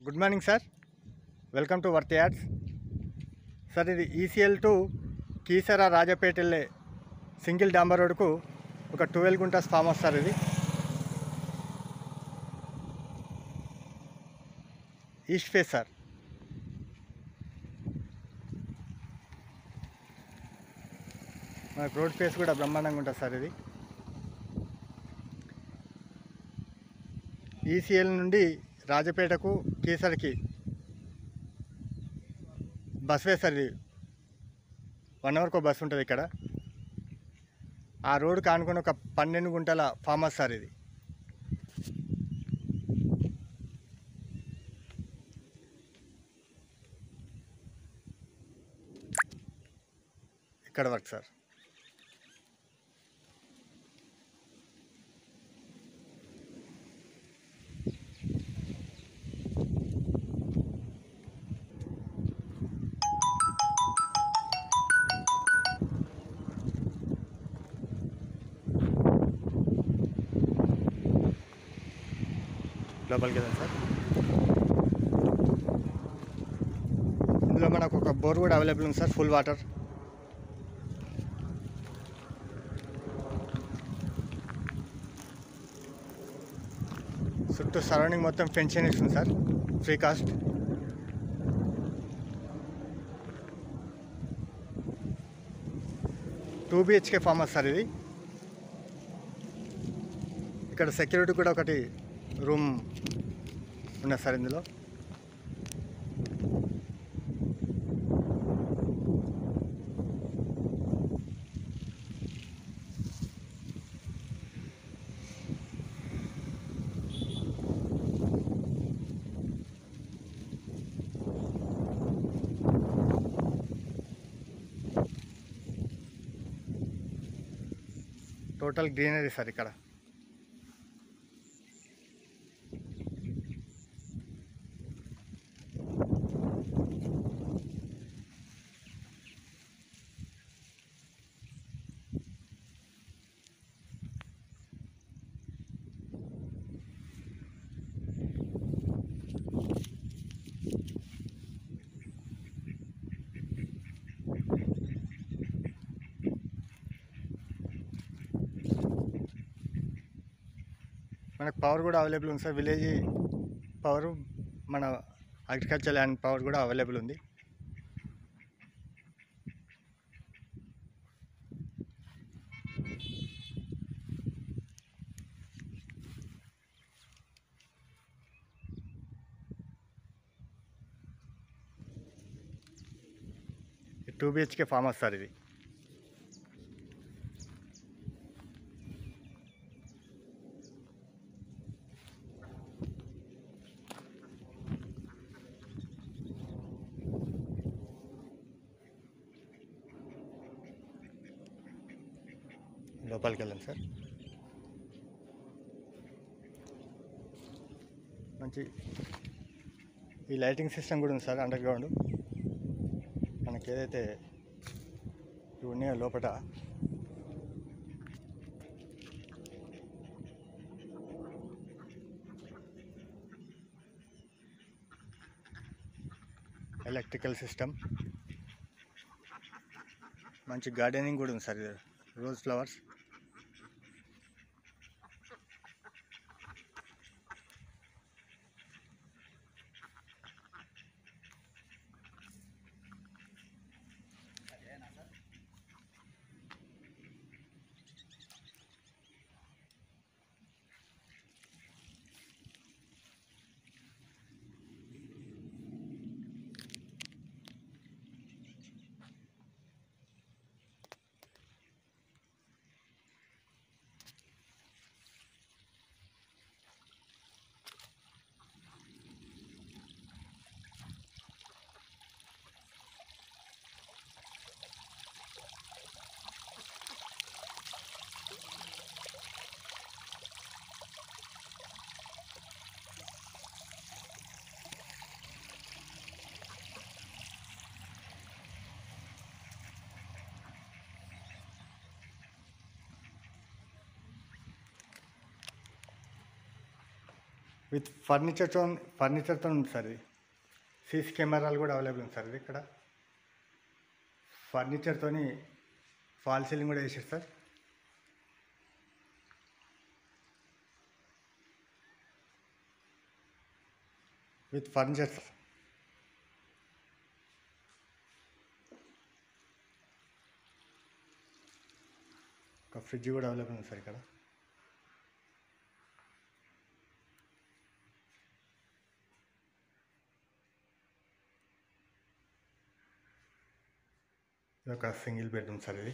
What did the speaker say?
Good morning sir. Welcome to worth ads. Sir ఇది ECL to Keesara Rajapeta వెళ్ళే single డాంబర్ రోడ్కు ఒక 12 guntas farm house sir. ఇది east face sir. మనకు road face కూడా బ్రహ్మాండంగా ఉంటుంది సార్. ఇది ఈసీఎల్ నుండి రాజపేటకు కీసరకి బస్ వే సార్. ఇది 1 అవర్కి బస్ ఉంటుంది ఇక్కడ. ఆ రోడ్డుకి ఆనుకొని ఒక 12 గుంటల ఫామ్ హౌస్ సార్. ఇది ఇక్కడ వర్క్ సార్. లోపలికి వెళ్దాం సార్. ఇందులో మనకు ఒక బోర్ కూడా అవైలబుల్ ఉంది సార్. Full water. చుట్టూ సరౌండింగ్ మొత్తం ఫెన్షన్ ఇస్తుంది sir, free cost. Two BHK farm house sir. ఇది ఇక్కడ సెక్యూరిటీ కూడా ఒకటి రూమ్ ఉన్నది సార్. ఇందులో టోటల్ గ్రీనరీ సార్. ఇక్కడ మనకు పవర్ కూడా అవైలబుల్ ఉంది సార్. విలేజ్ పవరు, మన అగ్రికల్చర్ ల్యాండ్ పవర్ కూడా అవైలబుల్ ఉంది. Two BHK farm house sir. ఇది లోపలికి వెళ్ళండి సార్. మంచి ఈ లైటింగ్ సిస్టమ్ కూడా ఉంది సార్. అండర్ గ్రౌండ్ మనకి ఏదైతే ఇవి ఉన్నాయో లోపల ఎలక్ట్రికల్ సిస్టమ్, మంచి గార్డెనింగ్ కూడా ఉంది సార్. ఇది రోజ్ ఫ్లవర్స్. విత్ ఫర్నిచర్తో ఉంది సార్ ఇది. సీసీ కెమెరాలు కూడా అవైలబుల్ ఉంది సార్. ఇది ఇక్కడ ఫర్నిచర్తోని ఫాల్ సీలింగ్ కూడా వేసారు సార్. With furniture. ఒక ఫ్రిడ్జ్ కూడా అవైలబుల్ ఉంది సార్ ఇక్కడ. ఇది ఒక సింగిల్ బెడ్రూమ్ సార్ ఇది.